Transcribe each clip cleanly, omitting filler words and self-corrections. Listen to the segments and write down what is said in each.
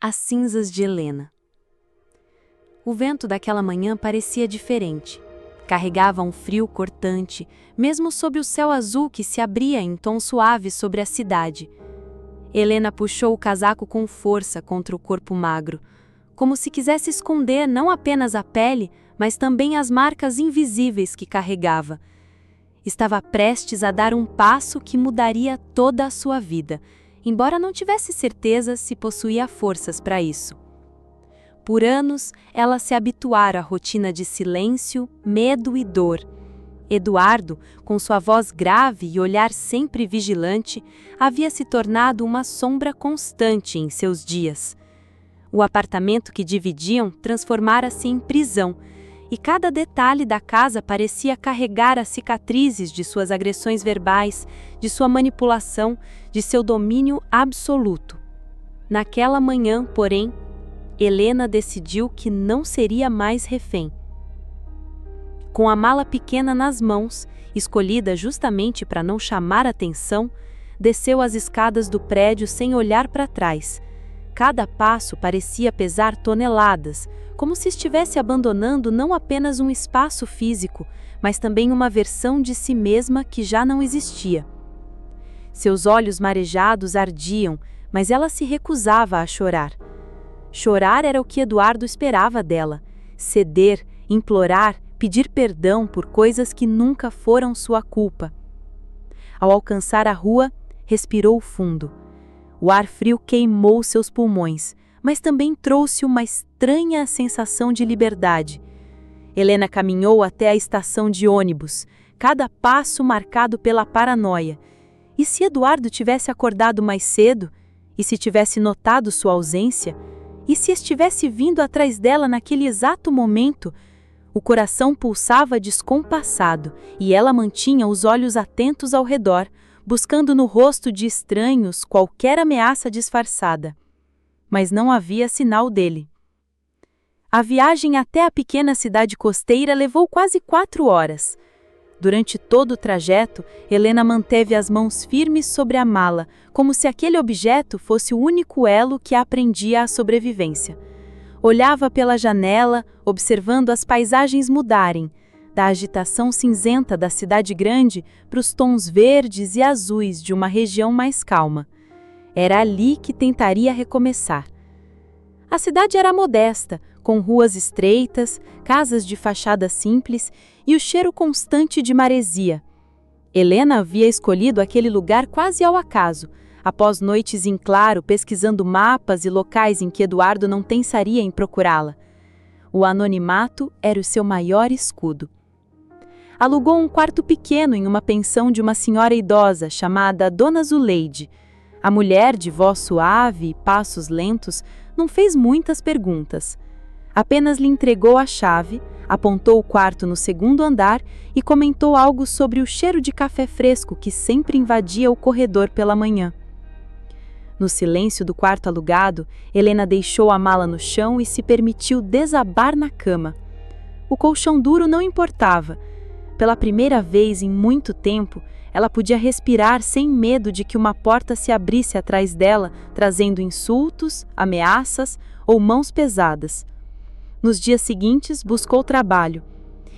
As cinzas de Helena. O vento daquela manhã parecia diferente. Carregava um frio cortante, mesmo sob o céu azul que se abria em tom suave sobre a cidade. Helena puxou o casaco com força contra o corpo magro, como se quisesse esconder não apenas a pele, mas também as marcas invisíveis que carregava. Estava prestes a dar um passo que mudaria toda a sua vida, embora não tivesse certeza se possuía forças para isso. Por anos, ela se habituara à rotina de silêncio, medo e dor. Eduardo, com sua voz grave e olhar sempre vigilante, havia se tornado uma sombra constante em seus dias. O apartamento que dividiam transformara-se em prisão, e cada detalhe da casa parecia carregar as cicatrizes de suas agressões verbais, de sua manipulação, de seu domínio absoluto. Naquela manhã, porém, Helena decidiu que não seria mais refém. Com a mala pequena nas mãos, escolhida justamente para não chamar atenção, desceu as escadas do prédio sem olhar para trás. Cada passo parecia pesar toneladas, como se estivesse abandonando não apenas um espaço físico, mas também uma versão de si mesma que já não existia. Seus olhos marejados ardiam, mas ela se recusava a chorar. Chorar era o que Eduardo esperava dela. Ceder, implorar, pedir perdão por coisas que nunca foram sua culpa. Ao alcançar a rua, respirou fundo. O ar frio queimou seus pulmões, mas também trouxe uma estranha sensação de liberdade. Helena caminhou até a estação de ônibus, cada passo marcado pela paranoia. E se Eduardo tivesse acordado mais cedo? E se tivesse notado sua ausência? E se estivesse vindo atrás dela naquele exato momento? O coração pulsava descompassado e ela mantinha os olhos atentos ao redor, buscando no rosto de estranhos qualquer ameaça disfarçada. Mas não havia sinal dele. A viagem até a pequena cidade costeira levou quase 4 horas. Durante todo o trajeto, Helena manteve as mãos firmes sobre a mala, como se aquele objeto fosse o único elo que a prendia à sobrevivência. Olhava pela janela, observando as paisagens mudarem, da agitação cinzenta da cidade grande para os tons verdes e azuis de uma região mais calma. Era ali que tentaria recomeçar. A cidade era modesta, com ruas estreitas, casas de fachada simples e o cheiro constante de maresia. Helena havia escolhido aquele lugar quase ao acaso, após noites em claro pesquisando mapas e locais em que Eduardo não pensaria em procurá-la. O anonimato era o seu maior escudo. Alugou um quarto pequeno em uma pensão de uma senhora idosa chamada Dona Zuleide. A mulher, de voz suave e passos lentos, não fez muitas perguntas. Apenas lhe entregou a chave, apontou o quarto no 2º andar e comentou algo sobre o cheiro de café fresco que sempre invadia o corredor pela manhã. No silêncio do quarto alugado, Helena deixou a mala no chão e se permitiu desabar na cama. O colchão duro não importava. Pela primeira vez em muito tempo, ela podia respirar sem medo de que uma porta se abrisse atrás dela, trazendo insultos, ameaças ou mãos pesadas. Nos dias seguintes, buscou trabalho.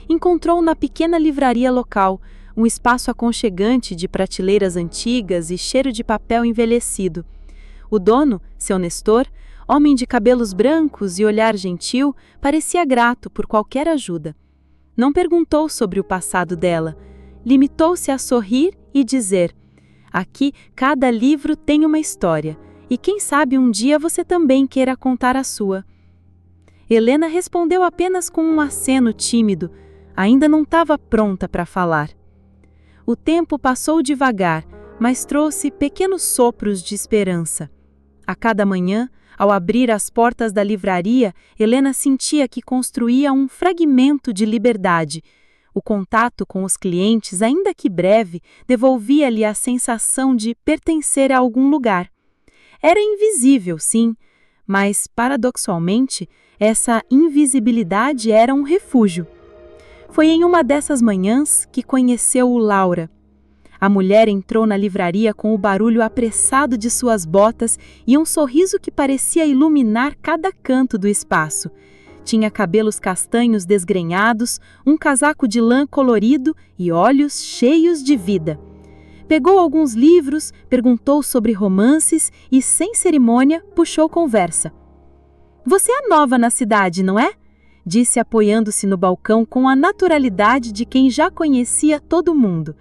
Encontrou na pequena livraria local um espaço aconchegante de prateleiras antigas e cheiro de papel envelhecido. O dono, seu Nestor, homem de cabelos brancos e olhar gentil, parecia grato por qualquer ajuda. Não perguntou sobre o passado dela. Limitou-se a sorrir e dizer: aqui cada livro tem uma história, e quem sabe um dia você também queira contar a sua. Helena respondeu apenas com um aceno tímido, ainda não estava pronta para falar. O tempo passou devagar, mas trouxe pequenos sopros de esperança. A cada manhã, ao abrir as portas da livraria, Helena sentia que construía um fragmento de liberdade. O contato com os clientes, ainda que breve, devolvia-lhe a sensação de pertencer a algum lugar. Era invisível, sim, mas, paradoxalmente, essa invisibilidade era um refúgio. Foi em uma dessas manhãs que conheceu o Laura. A mulher entrou na livraria com o barulho apressado de suas botas e um sorriso que parecia iluminar cada canto do espaço. Tinha cabelos castanhos desgrenhados, um casaco de lã colorido e olhos cheios de vida. Pegou alguns livros, perguntou sobre romances e, sem cerimônia, puxou conversa. "Você é nova na cidade, não é?" disse apoiando-se no balcão com a naturalidade de quem já conhecia todo mundo.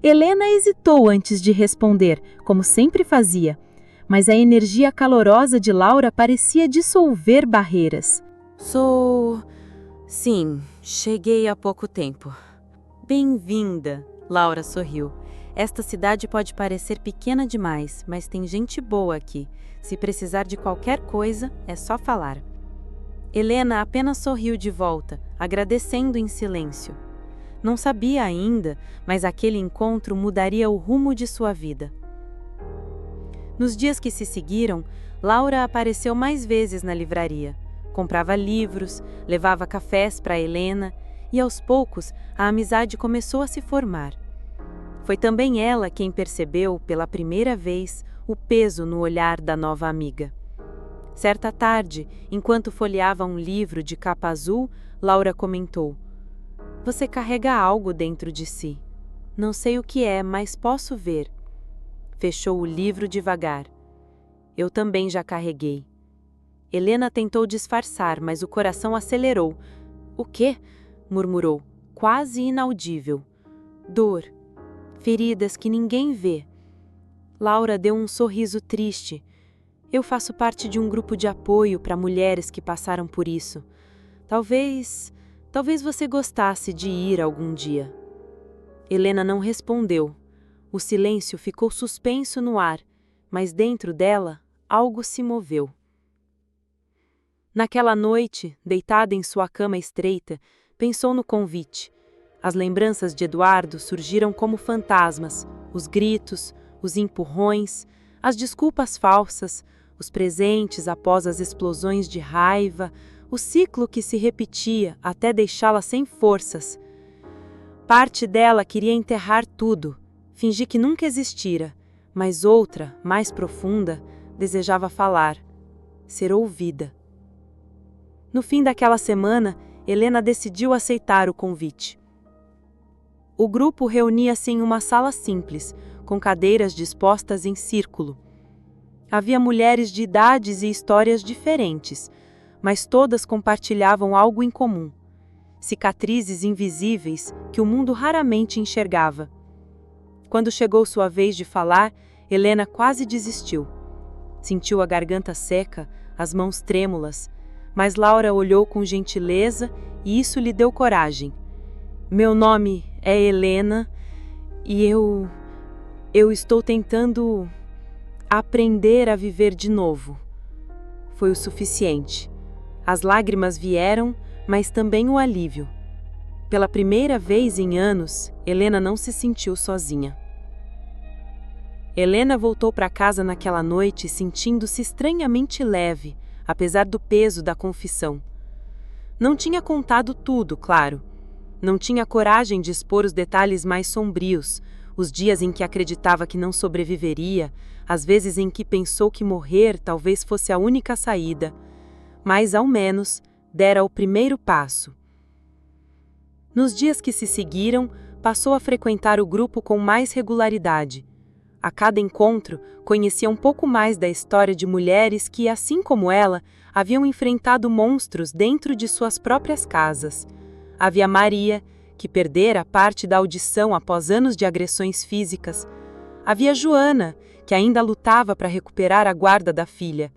Helena hesitou antes de responder, como sempre fazia, mas a energia calorosa de Laura parecia dissolver barreiras. Sim, cheguei há pouco tempo. Bem-vinda, Laura sorriu. Esta cidade pode parecer pequena demais, mas tem gente boa aqui. Se precisar de qualquer coisa, é só falar. Helena apenas sorriu de volta, agradecendo em silêncio. Não sabia ainda, mas aquele encontro mudaria o rumo de sua vida. Nos dias que se seguiram, Laura apareceu mais vezes na livraria. Comprava livros, levava cafés para Helena e, aos poucos, a amizade começou a se formar. Foi também ela quem percebeu, pela primeira vez, o peso no olhar da nova amiga. Certa tarde, enquanto folheava um livro de capa azul, Laura comentou: "Você carrega algo dentro de si. Não sei o que é, mas posso ver." Fechou o livro devagar. "Eu também já carreguei." Helena tentou disfarçar, mas o coração acelerou. "O quê?" murmurou, quase inaudível. "Dor. Feridas que ninguém vê." Laura deu um sorriso triste. "Eu faço parte de um grupo de apoio para mulheres que passaram por isso. Talvez você gostasse de ir algum dia." Helena não respondeu. O silêncio ficou suspenso no ar, mas dentro dela algo se moveu. Naquela noite, deitada em sua cama estreita, pensou no convite. As lembranças de Eduardo surgiram como fantasmas, os gritos, os empurrões, as desculpas falsas, os presentes após as explosões de raiva, o ciclo que se repetia até deixá-la sem forças. Parte dela queria enterrar tudo, fingir que nunca existira, mas outra, mais profunda, desejava falar, ser ouvida. No fim daquela semana, Helena decidiu aceitar o convite. O grupo reunia-se em uma sala simples, com cadeiras dispostas em círculo. Havia mulheres de idades e histórias diferentes, mas todas compartilhavam algo em comum: cicatrizes invisíveis que o mundo raramente enxergava. Quando chegou sua vez de falar, Helena quase desistiu. Sentiu a garganta seca, as mãos trêmulas, mas Laura olhou com gentileza e isso lhe deu coragem. "Meu nome é Helena e eu estou tentando aprender a viver de novo." Foi o suficiente. As lágrimas vieram, mas também o alívio. Pela primeira vez em anos, Helena não se sentiu sozinha. Helena voltou para casa naquela noite sentindo-se estranhamente leve, apesar do peso da confissão. Não tinha contado tudo, claro. Não tinha coragem de expor os detalhes mais sombrios, os dias em que acreditava que não sobreviveria, as vezes em que pensou que morrer talvez fosse a única saída. Mas, ao menos, dera o primeiro passo. Nos dias que se seguiram, passou a frequentar o grupo com mais regularidade. A cada encontro, conhecia um pouco mais da história de mulheres que, assim como ela, haviam enfrentado monstros dentro de suas próprias casas. Havia Maria, que perdera parte da audição após anos de agressões físicas. Havia Joana, que ainda lutava para recuperar a guarda da filha.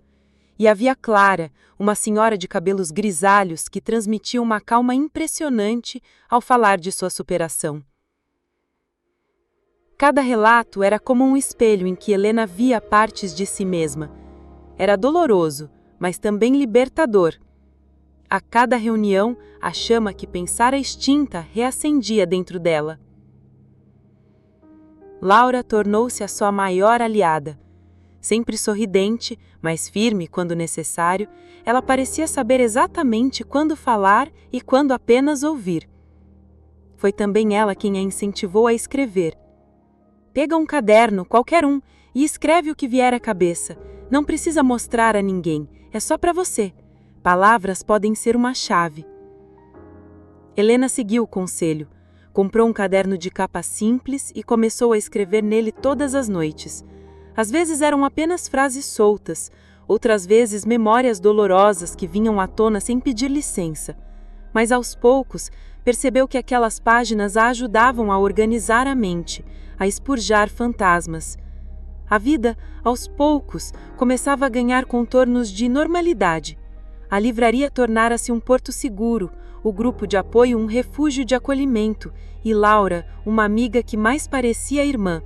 E havia Clara, uma senhora de cabelos grisalhos que transmitia uma calma impressionante ao falar de sua superação. Cada relato era como um espelho em que Helena via partes de si mesma. Era doloroso, mas também libertador. A cada reunião, a chama que pensara extinta reacendia dentro dela. Laura tornou-se a sua maior aliada. Sempre sorridente, mas firme quando necessário, ela parecia saber exatamente quando falar e quando apenas ouvir. Foi também ela quem a incentivou a escrever. Pega um caderno, qualquer um, e escreve o que vier à cabeça. Não precisa mostrar a ninguém, é só para você. Palavras podem ser uma chave. Helena seguiu o conselho. Comprou um caderno de capa simples e começou a escrever nele todas as noites. Às vezes eram apenas frases soltas, outras vezes memórias dolorosas que vinham à tona sem pedir licença. Mas aos poucos, percebeu que aquelas páginas a ajudavam a organizar a mente, a expurgar fantasmas. A vida, aos poucos, começava a ganhar contornos de normalidade. A livraria tornara-se um porto seguro, o grupo de apoio um refúgio de acolhimento e Laura, uma amiga que mais parecia irmã.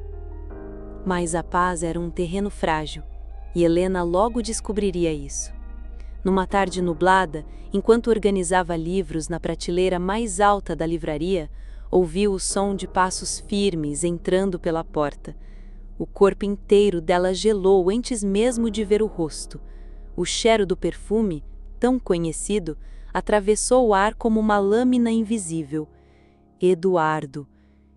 Mas a paz era um terreno frágil, e Helena logo descobriria isso. Numa tarde nublada, enquanto organizava livros na prateleira mais alta da livraria, ouviu o som de passos firmes entrando pela porta. O corpo inteiro dela gelou antes mesmo de ver o rosto. O cheiro do perfume, tão conhecido, atravessou o ar como uma lâmina invisível. Eduardo.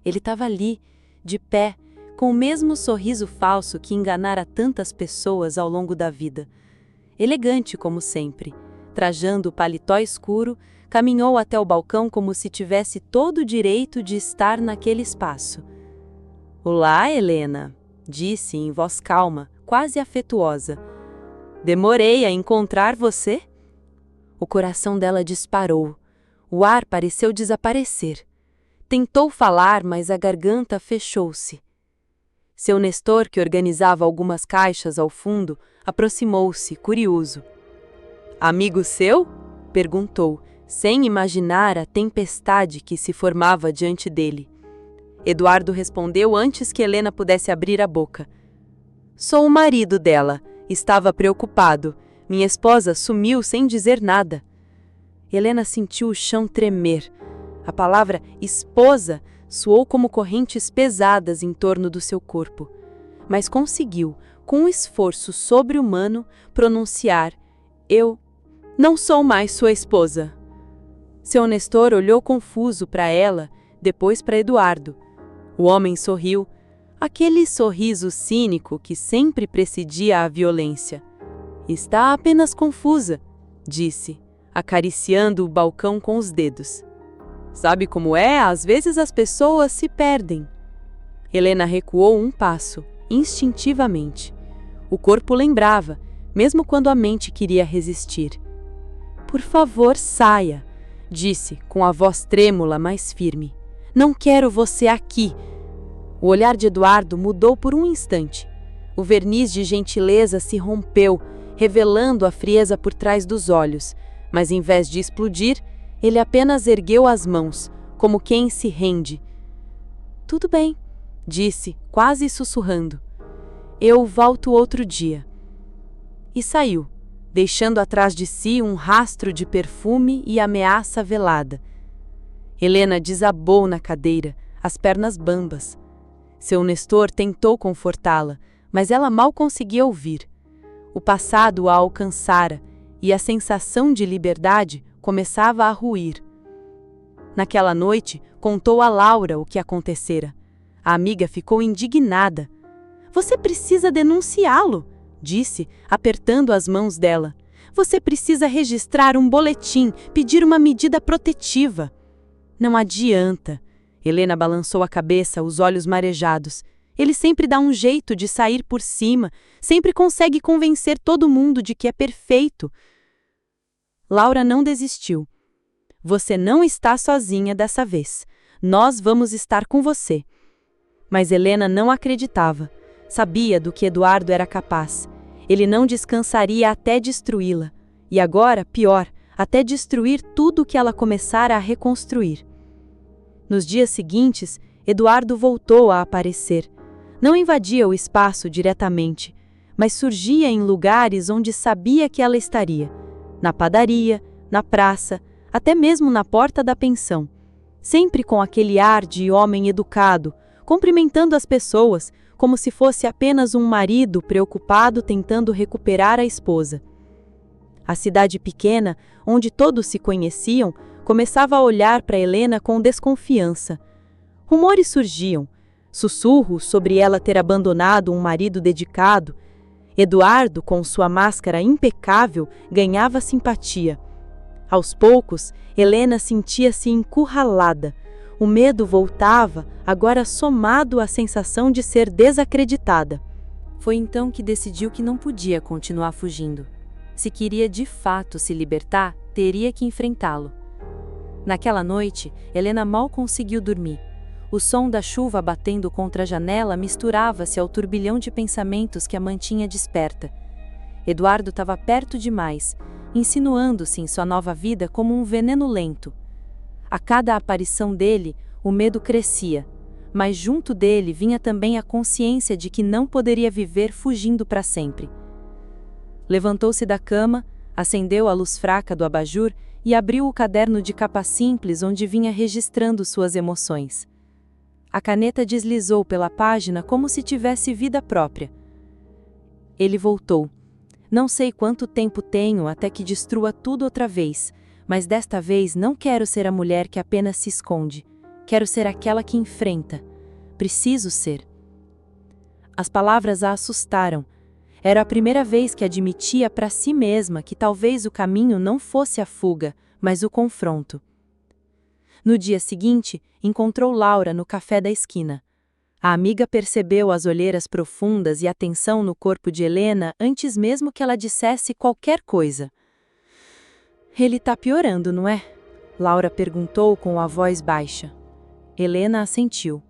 Ele estava ali, de pé, com o mesmo sorriso falso que enganara tantas pessoas ao longo da vida. Elegante como sempre, trajando o paletó escuro, caminhou até o balcão como se tivesse todo o direito de estar naquele espaço. "Olá, Helena", disse em voz calma, quase afetuosa. "Demorei a encontrar você?" O coração dela disparou. O ar pareceu desaparecer. Tentou falar, mas a garganta fechou-se. Seu Nestor, que organizava algumas caixas ao fundo, aproximou-se, curioso. "Amigo seu?" perguntou, sem imaginar a tempestade que se formava diante dele. Eduardo respondeu antes que Helena pudesse abrir a boca. "Sou o marido dela. Estava preocupado. Minha esposa sumiu sem dizer nada." Helena sentiu o chão tremer. A palavra esposa soou como correntes pesadas em torno do seu corpo. Mas conseguiu, com um esforço sobre-humano, pronunciar: "Eu não sou mais sua esposa." Seu Nestor olhou confuso para ela, depois para Eduardo. O homem sorriu, aquele sorriso cínico que sempre precedia a violência. "Está apenas confusa", disse, acariciando o balcão com os dedos. "Sabe como é? Às vezes as pessoas se perdem." Helena recuou um passo, instintivamente. O corpo lembrava, mesmo quando a mente queria resistir. "Por favor, saia", disse, com a voz trêmula, mas firme. "Não quero você aqui." O olhar de Eduardo mudou por um instante. O verniz de gentileza se rompeu, revelando a frieza por trás dos olhos, mas em vez de explodir, ele apenas ergueu as mãos, como quem se rende. "Tudo bem", disse, quase sussurrando. "Eu volto outro dia." E saiu, deixando atrás de si um rastro de perfume e ameaça velada. Helena desabou na cadeira, as pernas bambas. Seu Nestor tentou confortá-la, mas ela mal conseguia ouvir. O passado a alcançara, e a sensação de liberdade começava a ruir. Naquela noite, contou a Laura o que acontecera. A amiga ficou indignada. "Você precisa denunciá-lo", disse, apertando as mãos dela. "Você precisa registrar um boletim, pedir uma medida protetiva." "Não adianta." Helena balançou a cabeça, os olhos marejados. "Ele sempre dá um jeito de sair por cima, sempre consegue convencer todo mundo de que é perfeito." Laura não desistiu. "Você não está sozinha dessa vez. Nós vamos estar com você." Mas Helena não acreditava. Sabia do que Eduardo era capaz. Ele não descansaria até destruí-la. E agora, pior, até destruir tudo que ela começara a reconstruir. Nos dias seguintes, Eduardo voltou a aparecer. Não invadia o espaço diretamente, mas surgia em lugares onde sabia que ela estaria. Na padaria, na praça, até mesmo na porta da pensão. Sempre com aquele ar de homem educado, cumprimentando as pessoas, como se fosse apenas um marido preocupado tentando recuperar a esposa. A cidade pequena, onde todos se conheciam, começava a olhar para Helena com desconfiança. Rumores surgiam. sussurros sobre ela ter abandonado um marido dedicado. Eduardo, com sua máscara impecável, ganhava simpatia. Aos poucos, Helena sentia-se encurralada. O medo voltava, agora somado à sensação de ser desacreditada. Foi então que decidiu que não podia continuar fugindo. Se queria de fato se libertar, teria que enfrentá-lo. Naquela noite, Helena mal conseguiu dormir. O som da chuva batendo contra a janela misturava-se ao turbilhão de pensamentos que a mantinha desperta. Eduardo estava perto demais, insinuando-se em sua nova vida como um veneno lento. A cada aparição dele, o medo crescia, mas junto dele vinha também a consciência de que não poderia viver fugindo para sempre. Levantou-se da cama, acendeu a luz fraca do abajur e abriu o caderno de capa simples onde vinha registrando suas emoções. A caneta deslizou pela página como se tivesse vida própria. Ele voltou. Não sei quanto tempo tenho até que destrua tudo outra vez, mas desta vez não quero ser a mulher que apenas se esconde. Quero ser aquela que enfrenta. Preciso ser. As palavras a assustaram. Era a primeira vez que admitia para si mesma que talvez o caminho não fosse a fuga, mas o confronto. No dia seguinte, encontrou Laura no café da esquina. A amiga percebeu as olheiras profundas e a tensão no corpo de Helena antes mesmo que ela dissesse qualquer coisa. "Ele tá piorando, não é?" Laura perguntou com a voz baixa. Helena assentiu.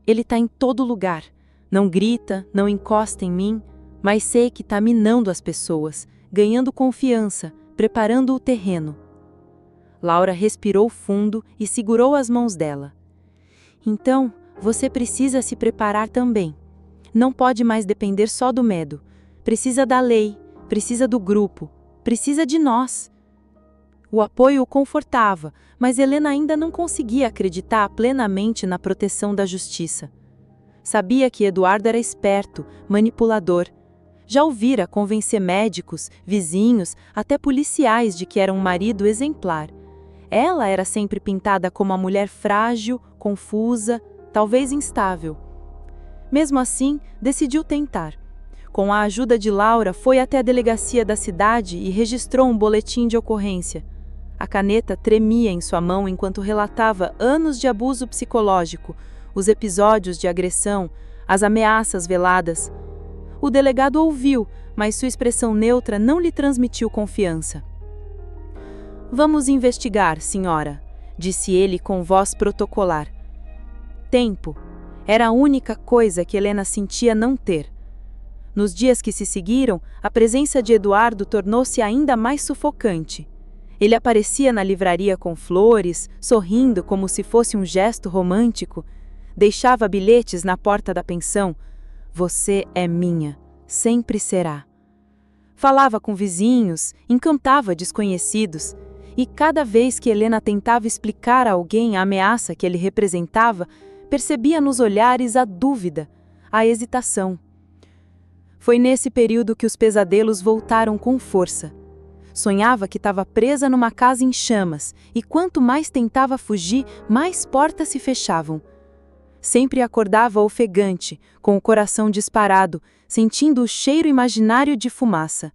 "Ele tá em todo lugar. Não grita, não encosta em mim, mas sei que tá minando as pessoas, ganhando confiança, preparando o terreno." Laura respirou fundo e segurou as mãos dela. "Então, você precisa se preparar também. Não pode mais depender só do medo. Precisa da lei, precisa do grupo, precisa de nós." O apoio o confortava, mas Helena ainda não conseguia acreditar plenamente na proteção da justiça. Sabia que Eduardo era esperto, manipulador. Já ouvira convencer médicos, vizinhos, até policiais de que era um marido exemplar. Ela era sempre pintada como a mulher frágil, confusa, talvez instável. Mesmo assim, decidiu tentar. Com a ajuda de Laura, foi até a delegacia da cidade e registrou um boletim de ocorrência. A caneta tremia em sua mão enquanto relatava anos de abuso psicológico, os episódios de agressão, as ameaças veladas. O delegado ouviu, mas sua expressão neutra não lhe transmitiu confiança. "Vamos investigar, senhora", disse ele com voz protocolar. Tempo. Era a única coisa que Helena sentia não ter. Nos dias que se seguiram, a presença de Eduardo tornou-se ainda mais sufocante. Ele aparecia na livraria com flores, sorrindo como se fosse um gesto romântico. Deixava bilhetes na porta da pensão. "Você é minha, sempre será." Falava com vizinhos, encantava desconhecidos. E cada vez que Helena tentava explicar a alguém a ameaça que ele representava, percebia nos olhares a dúvida, a hesitação. Foi nesse período que os pesadelos voltaram com força. Sonhava que estava presa numa casa em chamas, e quanto mais tentava fugir, mais portas se fechavam. Sempre acordava ofegante, com o coração disparado, sentindo o cheiro imaginário de fumaça.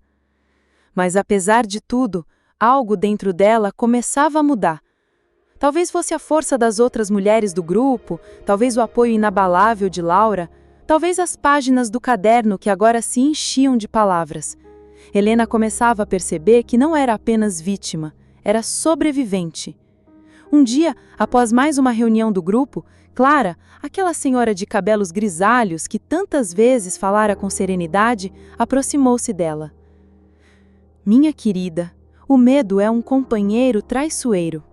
Mas apesar de tudo, algo dentro dela começava a mudar. Talvez fosse a força das outras mulheres do grupo, talvez o apoio inabalável de Laura, talvez as páginas do caderno que agora se enchiam de palavras. Helena começava a perceber que não era apenas vítima, era sobrevivente. Um dia, após mais uma reunião do grupo, Clara, aquela senhora de cabelos grisalhos que tantas vezes falara com serenidade, aproximou-se dela. "Minha querida, o medo é um companheiro traiçoeiro.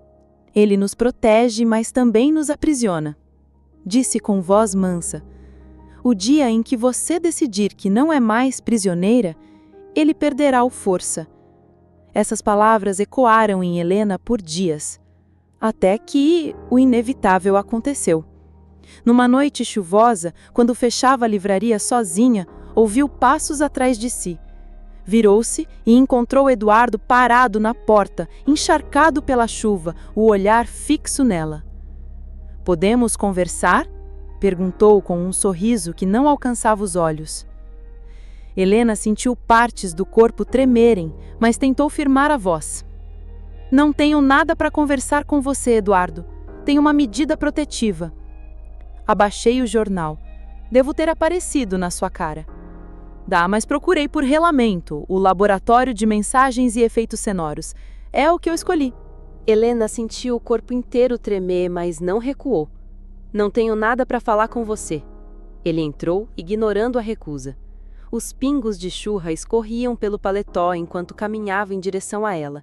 Ele nos protege, mas também nos aprisiona", disse com voz mansa. "O dia em que você decidir que não é mais prisioneira, ele perderá o força." Essas palavras ecoaram em Helena por dias, até que o inevitável aconteceu. Numa noite chuvosa, quando fechava a livraria sozinha, ouviu passos atrás de si. Virou-se e encontrou Eduardo parado na porta, encharcado pela chuva, o olhar fixo nela. "Podemos conversar?" Perguntou com um sorriso que não alcançava os olhos. Helena sentiu partes do corpo tremerem, mas tentou firmar a voz. Não tenho nada para conversar com você, Eduardo. Tenho uma medida protetiva. Abaixei o jornal. Devo ter aparecido na sua cara. Dá, mas procurei por Relamento, o laboratório de mensagens e efeitos sonoros. É o que eu escolhi. Helena sentiu o corpo inteiro tremer, mas não recuou. Não tenho nada para falar com você. Ele entrou, ignorando a recusa. Os pingos de chuva escorriam pelo paletó enquanto caminhava em direção a ela.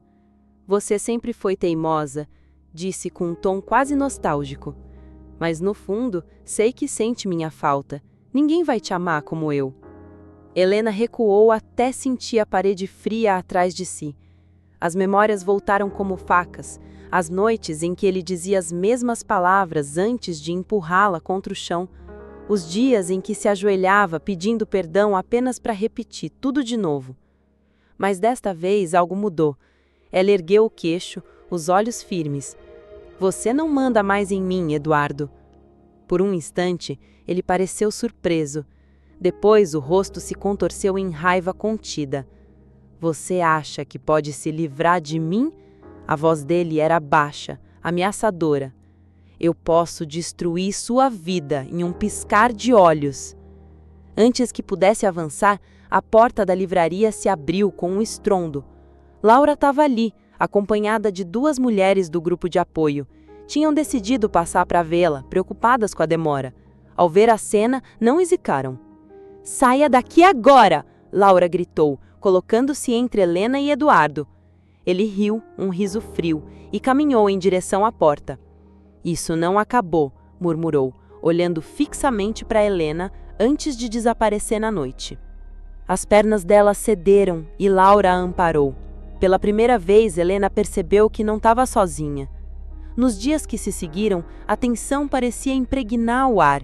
Você sempre foi teimosa, disse com um tom quase nostálgico. Mas no fundo, sei que sente minha falta. Ninguém vai te amar como eu. Helena recuou até sentir a parede fria atrás de si. As memórias voltaram como facas, as noites em que ele dizia as mesmas palavras antes de empurrá-la contra o chão, os dias em que se ajoelhava pedindo perdão apenas para repetir tudo de novo. Mas desta vez algo mudou. Ela ergueu o queixo, os olhos firmes. Você não manda mais em mim, Eduardo. Por um instante, ele pareceu surpreso. Depois o rosto se contorceu em raiva contida. Você acha que pode se livrar de mim? A voz dele era baixa, ameaçadora. Eu posso destruir sua vida em um piscar de olhos. Antes que pudesse avançar, a porta da livraria se abriu com um estrondo. Laura estava ali, acompanhada de 2 mulheres do grupo de apoio. Tinham decidido passar para vê-la, preocupadas com a demora. Ao ver a cena, não hesitaram. Saia daqui agora! Laura gritou, colocando-se entre Helena e Eduardo. Ele riu, um riso frio, e caminhou em direção à porta. Isso não acabou, murmurou, olhando fixamente para Helena antes de desaparecer na noite. As pernas dela cederam e Laura a amparou. Pela primeira vez, Helena percebeu que não estava sozinha. Nos dias que se seguiram, a tensão parecia impregnar o ar.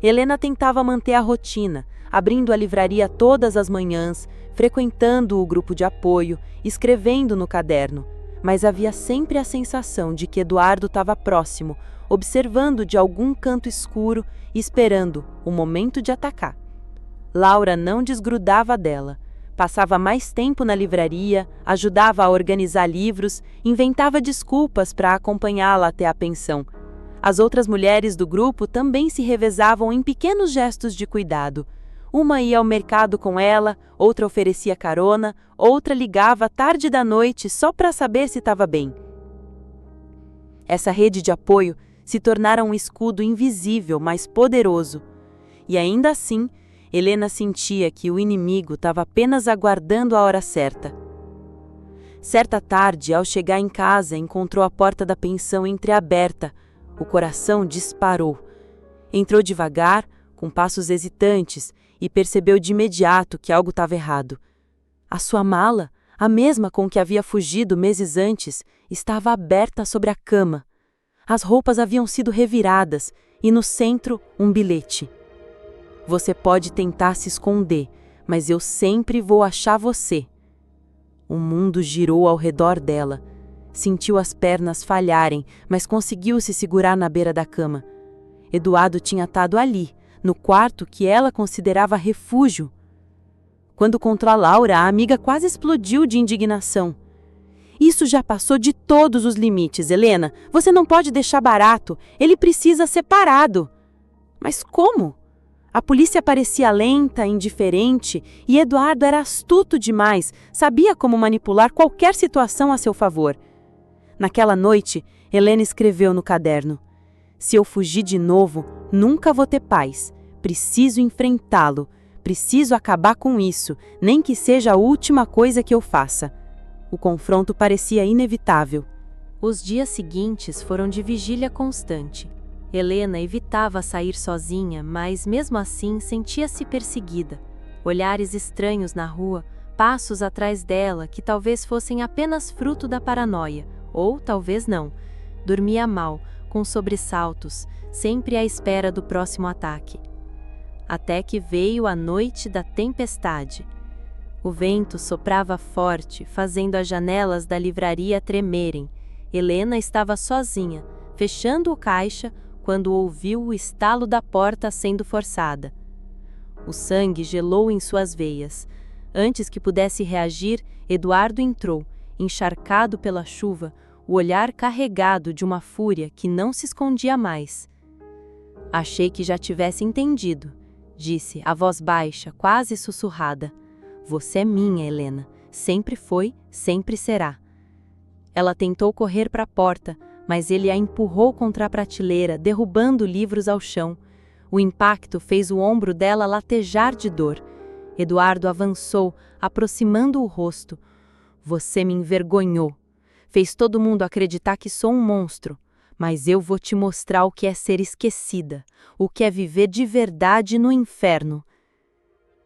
Helena tentava manter a rotina, abrindo a livraria todas as manhãs, frequentando o grupo de apoio, escrevendo no caderno. Mas havia sempre a sensação de que Eduardo estava próximo, observando de algum canto escuro e esperando o momento de atacar. Laura não desgrudava dela. Passava mais tempo na livraria, ajudava a organizar livros, inventava desculpas para acompanhá-la até a pensão. As outras mulheres do grupo também se revezavam em pequenos gestos de cuidado. Uma ia ao mercado com ela, outra oferecia carona, outra ligava tarde da noite só para saber se estava bem. Essa rede de apoio se tornara um escudo invisível, mas poderoso. E ainda assim, Helena sentia que o inimigo estava apenas aguardando a hora certa. Certa tarde, ao chegar em casa, encontrou a porta da pensão entreaberta. O coração disparou. Entrou devagar, com passos hesitantes, e percebeu de imediato que algo estava errado. A sua mala, a mesma com que havia fugido meses antes, estava aberta sobre a cama. As roupas haviam sido reviradas e no centro um bilhete. Você pode tentar se esconder, mas eu sempre vou achar você. O mundo girou ao redor dela. Sentiu as pernas falharem, mas conseguiu se segurar na beira da cama. Eduardo tinha estado ali, no quarto que ela considerava refúgio. Quando contra Laura, a amiga quase explodiu de indignação. Isso já passou de todos os limites, Helena. Você não pode deixar barato. Ele precisa ser parado. Mas como? A polícia parecia lenta, indiferente, e Eduardo era astuto demais, sabia como manipular qualquer situação a seu favor. Naquela noite, Helena escreveu no caderno: se eu fugir de novo, nunca vou ter paz. Preciso enfrentá-lo. Preciso acabar com isso, nem que seja a última coisa que eu faça. O confronto parecia inevitável. Os dias seguintes foram de vigília constante. Helena evitava sair sozinha, mas mesmo assim sentia-se perseguida. Olhares estranhos na rua, passos atrás dela que talvez fossem apenas fruto da paranoia, ou talvez não. Dormia mal, com sobressaltos, sempre à espera do próximo ataque. Até que veio a noite da tempestade. O vento soprava forte, fazendo as janelas da livraria tremerem. Helena estava sozinha, fechando o caixa, quando ouviu o estalo da porta sendo forçada. O sangue gelou em suas veias. Antes que pudesse reagir, Eduardo entrou, encharcado pela chuva, o olhar carregado de uma fúria que não se escondia mais. Achei que já tivesse entendido, disse, a voz baixa, quase sussurrada. Você é minha, Helena. Sempre foi, sempre será. Ela tentou correr para a porta, mas ele a empurrou contra a prateleira, derrubando livros ao chão. O impacto fez o ombro dela latejar de dor. Eduardo avançou, aproximando o rosto. Você me envergonhou. Fez todo mundo acreditar que sou um monstro. Mas eu vou te mostrar o que é ser esquecida, o que é viver de verdade no inferno.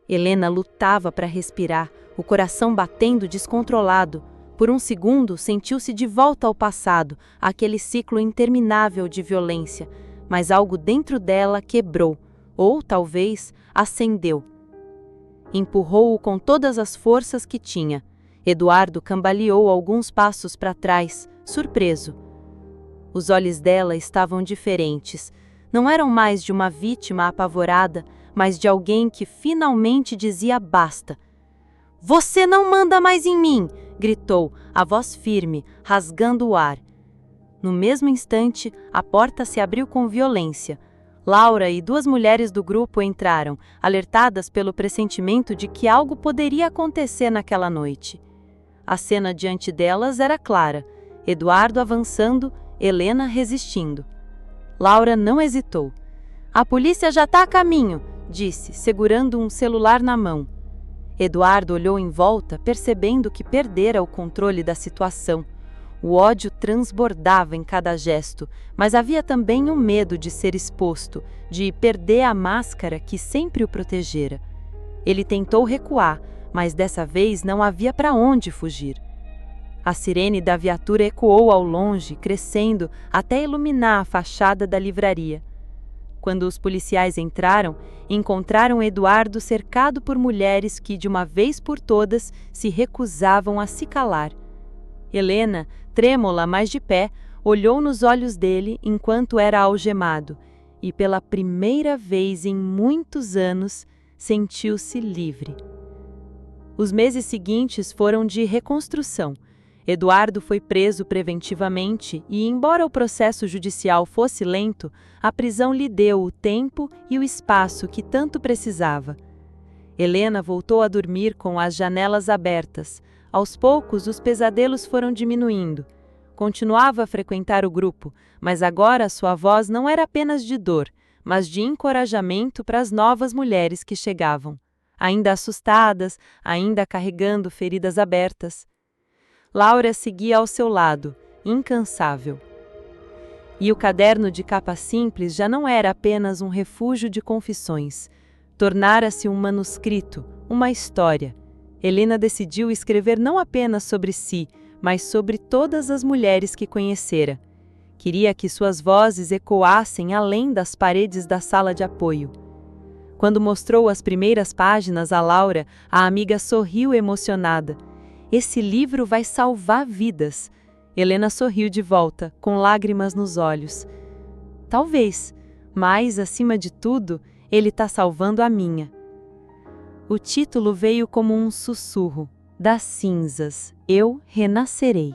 Helena lutava para respirar, o coração batendo descontrolado. Por um segundo, sentiu-se de volta ao passado, aquele ciclo interminável de violência, mas algo dentro dela quebrou, ou talvez acendeu. Empurrou-o com todas as forças que tinha. Eduardo cambaleou alguns passos para trás, surpreso. Os olhos dela estavam diferentes. Não eram mais de uma vítima apavorada, mas de alguém que finalmente dizia basta. Você não manda mais em mim! Gritou, a voz firme, rasgando o ar. No mesmo instante, a porta se abriu com violência. Laura e duas mulheres do grupo entraram, alertadas pelo pressentimento de que algo poderia acontecer naquela noite. A cena diante delas era clara. Eduardo avançando, Helena resistindo. Laura não hesitou. A polícia já está a caminho, disse, segurando um celular na mão. Eduardo olhou em volta, percebendo que perdera o controle da situação. O ódio transbordava em cada gesto, mas havia também o medo de ser exposto, de perder a máscara que sempre o protegera. Ele tentou recuar, mas dessa vez não havia para onde fugir. A sirene da viatura ecoou ao longe, crescendo, até iluminar a fachada da livraria. Quando os policiais entraram, encontraram Eduardo cercado por mulheres que, de uma vez por todas, se recusavam a se calar. Helena, trêmula, mas de pé, olhou nos olhos dele enquanto era algemado e, pela primeira vez em muitos anos, sentiu-se livre. Os meses seguintes foram de reconstrução. Eduardo foi preso preventivamente e, embora o processo judicial fosse lento, a prisão lhe deu o tempo e o espaço que tanto precisava. Helena voltou a dormir com as janelas abertas. Aos poucos, os pesadelos foram diminuindo. Continuava a frequentar o grupo, mas agora sua voz não era apenas de dor, mas de encorajamento para as novas mulheres que chegavam, ainda assustadas, ainda carregando feridas abertas. Laura seguia ao seu lado, incansável. E o caderno de capa simples já não era apenas um refúgio de confissões. Tornara-se um manuscrito, uma história. Helena decidiu escrever não apenas sobre si, mas sobre todas as mulheres que conhecera. Queria que suas vozes ecoassem além das paredes da sala de apoio. Quando mostrou as primeiras páginas a Laura, a amiga sorriu emocionada. Esse livro vai salvar vidas. Helena sorriu de volta, com lágrimas nos olhos. Talvez, mas, acima de tudo, ele está salvando a minha. O título veio como um sussurro. Das cinzas, eu renascerei.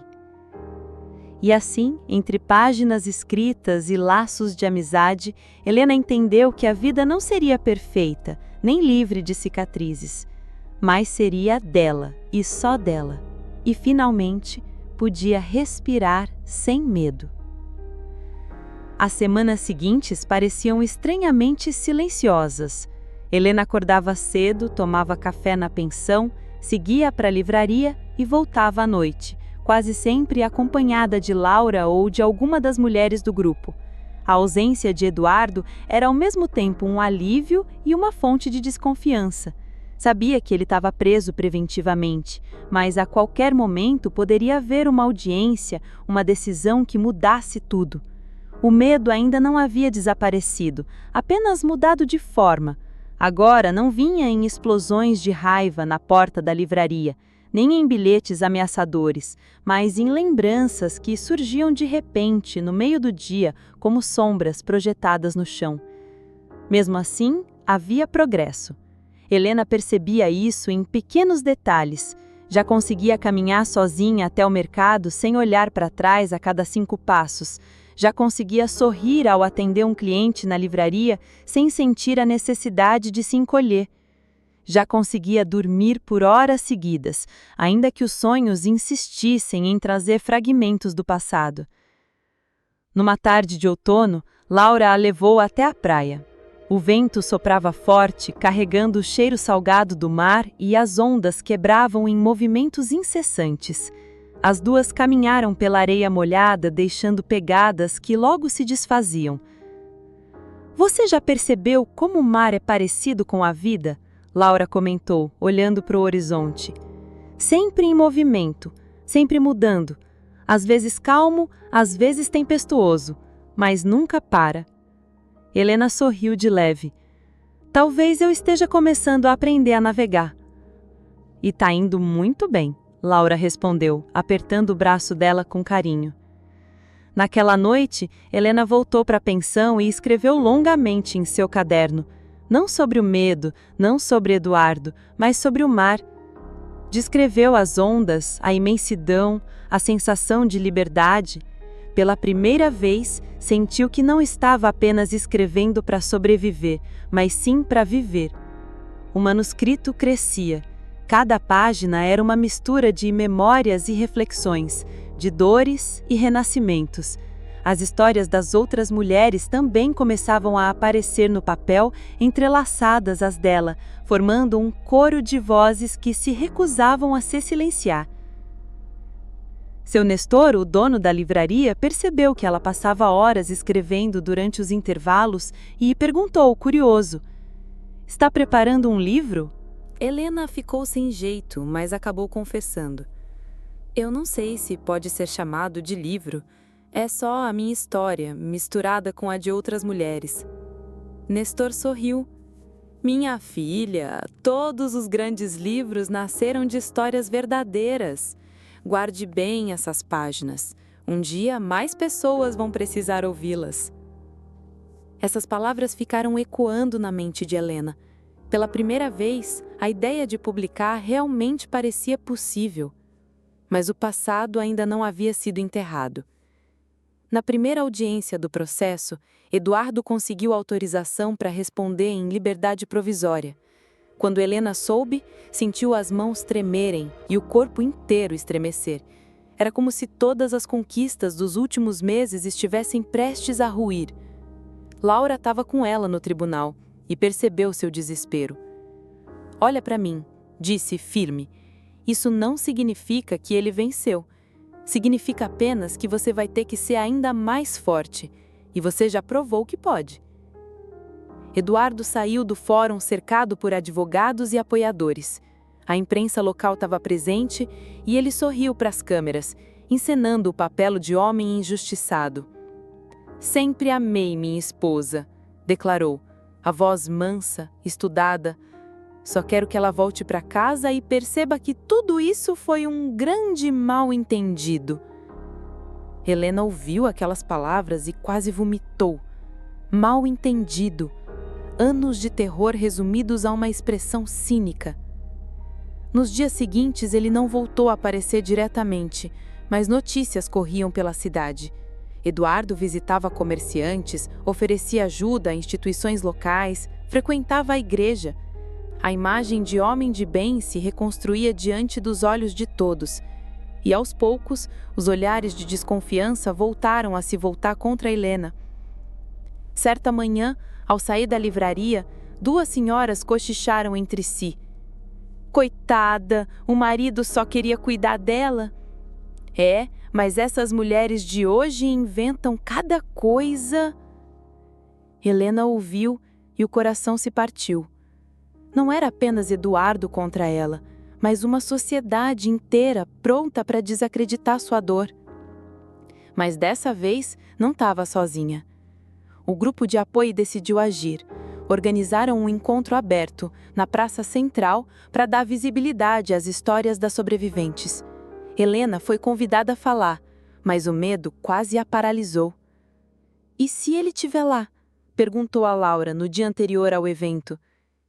E assim, entre páginas escritas e laços de amizade, Helena entendeu que a vida não seria perfeita, nem livre de cicatrizes, mas seria dela e só dela. E, finalmente, podia respirar sem medo. As semanas seguintes pareciam estranhamente silenciosas. Helena acordava cedo, tomava café na pensão, seguia para a livraria e voltava à noite, quase sempre acompanhada de Laura ou de alguma das mulheres do grupo. A ausência de Eduardo era ao mesmo tempo um alívio e uma fonte de desconfiança. Sabia que ele estava preso preventivamente, mas a qualquer momento poderia haver uma audiência, uma decisão que mudasse tudo. O medo ainda não havia desaparecido, apenas mudado de forma. Agora não vinha em explosões de raiva na porta da livraria. nem em bilhetes ameaçadores, mas em lembranças que surgiam de repente no meio do dia, como sombras projetadas no chão. Mesmo assim, havia progresso. Helena percebia isso em pequenos detalhes. Já conseguia caminhar sozinha até o mercado sem olhar para trás a cada 5 passos. Já conseguia sorrir ao atender um cliente na livraria sem sentir a necessidade de se encolher. Já conseguia dormir por horas seguidas, ainda que os sonhos insistissem em trazer fragmentos do passado. Numa tarde de outono, Laura a levou até a praia. O vento soprava forte, carregando o cheiro salgado do mar, e as ondas quebravam em movimentos incessantes. As duas caminharam pela areia molhada, deixando pegadas que logo se desfaziam. "Você já percebeu como o mar é parecido com a vida?" Laura comentou, olhando para o horizonte. "Sempre em movimento, sempre mudando. Às vezes calmo, às vezes tempestuoso, mas nunca para." Helena sorriu de leve. "Talvez eu esteja começando a aprender a navegar." "E tá indo muito bem," Laura respondeu, apertando o braço dela com carinho. Naquela noite, Helena voltou para a pensão e escreveu longamente em seu caderno. Não sobre o medo, não sobre Eduardo, mas sobre o mar. Descreveu as ondas, a imensidão, a sensação de liberdade. Pela primeira vez, sentiu que não estava apenas escrevendo para sobreviver, mas sim para viver. O manuscrito crescia. Cada página era uma mistura de memórias e reflexões, de dores e renascimentos. As histórias das outras mulheres também começavam a aparecer no papel, entrelaçadas às dela, formando um coro de vozes que se recusavam a se silenciar. Seu Nestor, o dono da livraria, percebeu que ela passava horas escrevendo durante os intervalos e perguntou, curioso: "Está preparando um livro?" Helena ficou sem jeito, mas acabou confessando. "Eu não sei se pode ser chamado de livro. É só a minha história, misturada com a de outras mulheres." Nestor sorriu. "Minha filha, todos os grandes livros nasceram de histórias verdadeiras. Guarde bem essas páginas. Um dia mais pessoas vão precisar ouvi-las." Essas palavras ficaram ecoando na mente de Helena. Pela primeira vez, a ideia de publicar realmente parecia possível. Mas o passado ainda não havia sido enterrado. Na primeira audiência do processo, Eduardo conseguiu autorização para responder em liberdade provisória. Quando Helena soube, sentiu as mãos tremerem e o corpo inteiro estremecer. Era como se todas as conquistas dos últimos meses estivessem prestes a ruir. Laura estava com ela no tribunal e percebeu seu desespero. "Olha para mim", disse firme. "Isso não significa que ele venceu. Significa apenas que você vai ter que ser ainda mais forte, e você já provou que pode." Eduardo saiu do fórum cercado por advogados e apoiadores. A imprensa local estava presente e ele sorriu para as câmeras, encenando o papel de homem injustiçado. "Sempre amei minha esposa", declarou, a voz mansa, estudada. "Só quero que ela volte para casa e perceba que tudo isso foi um grande mal-entendido." Helena ouviu aquelas palavras e quase vomitou. Mal-entendido. Anos de terror resumidos a uma expressão cínica. Nos dias seguintes, ele não voltou a aparecer diretamente, mas notícias corriam pela cidade. Eduardo visitava comerciantes, oferecia ajuda a instituições locais, frequentava a igreja. A imagem de homem de bem se reconstruía diante dos olhos de todos. E aos poucos, os olhares de desconfiança voltaram a se voltar contra Helena. Certa manhã, ao sair da livraria, 2 senhoras cochicharam entre si. "Coitada, o marido só queria cuidar dela." "É, mas essas mulheres de hoje inventam cada coisa." Helena ouviu e o coração se partiu. Não era apenas Eduardo contra ela, mas uma sociedade inteira pronta para desacreditar sua dor. Mas dessa vez não estava sozinha. O grupo de apoio decidiu agir. organizaram um encontro aberto na praça central para dar visibilidade às histórias das sobreviventes. Helena foi convidada a falar, mas o medo quase a paralisou. "E se ele estiver lá?" perguntou a Laura no dia anterior ao evento.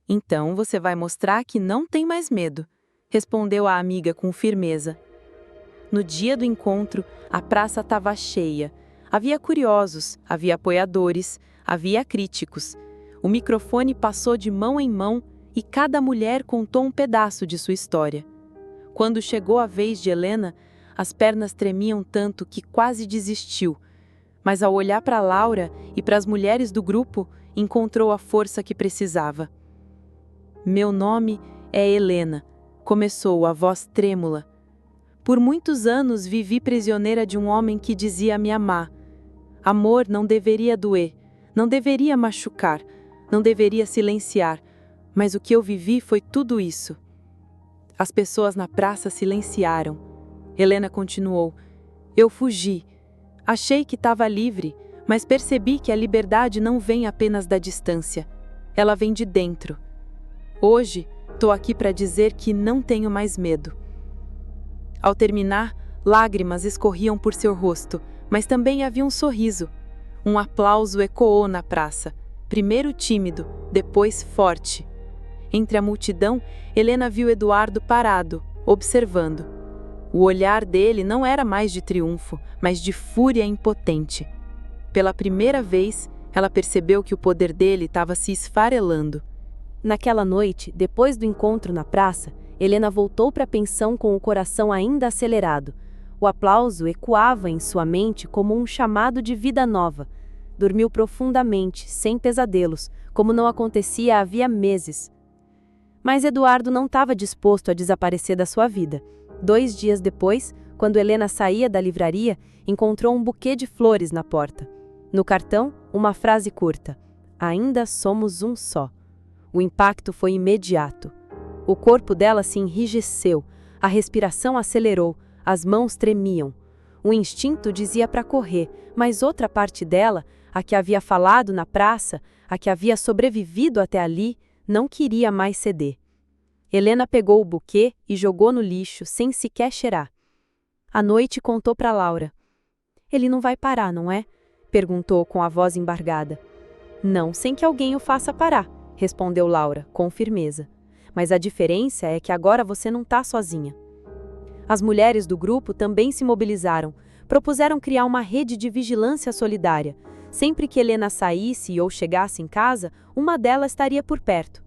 "Então você vai mostrar que não tem mais medo", respondeu a amiga com firmeza. No dia do encontro, a praça estava cheia. Havia curiosos, havia apoiadores, havia críticos. O microfone passou de mão em mão e cada mulher contou um pedaço de sua história. Quando chegou a vez de Helena, as pernas tremiam tanto que quase desistiu. Mas ao olhar para Laura e para as mulheres do grupo, encontrou a força que precisava. "Meu nome é Helena", começou a voz trêmula. "Por muitos anos vivi prisioneira de um homem que dizia me amar. Amor não deveria doer, não deveria machucar, não deveria silenciar, mas o que eu vivi foi tudo isso." As pessoas na praça silenciaram. Helena continuou: "Eu fugi. Achei que estava livre, mas percebi que a liberdade não vem apenas da distância. Ela vem de dentro. Hoje, estou aqui para dizer que não tenho mais medo." Ao terminar, lágrimas escorriam por seu rosto, mas também havia um sorriso. Um aplauso ecoou na praça, primeiro tímido, depois forte. Entre a multidão, Helena viu Eduardo parado, observando. O olhar dele não era mais de triunfo, mas de fúria impotente. Pela primeira vez, ela percebeu que o poder dele estava se esfarelando. Naquela noite, depois do encontro na praça, Helena voltou para a pensão com o coração ainda acelerado. O aplauso ecoava em sua mente como um chamado de vida nova. Dormiu profundamente, sem pesadelos, como não acontecia havia meses. Mas Eduardo não estava disposto a desaparecer da sua vida. 2 dias depois, quando Helena saía da livraria, encontrou um buquê de flores na porta. No cartão, uma frase curta: "Ainda somos um só." O impacto foi imediato. O corpo dela se enrijeceu, a respiração acelerou, as mãos tremiam. O instinto dizia para correr, mas outra parte dela, a que havia falado na praça, a que havia sobrevivido até ali, não queria mais ceder. Helena pegou o buquê e jogou no lixo, sem sequer cheirar. À noite contou para Laura. "Ele não vai parar, não é?" perguntou com a voz embargada. "Não, sem que alguém o faça parar", respondeu Laura, com firmeza. "Mas a diferença é que agora você não está sozinha." As mulheres do grupo também se mobilizaram, propuseram criar uma rede de vigilância solidária. Sempre que Helena saísse ou chegasse em casa, uma delas estaria por perto.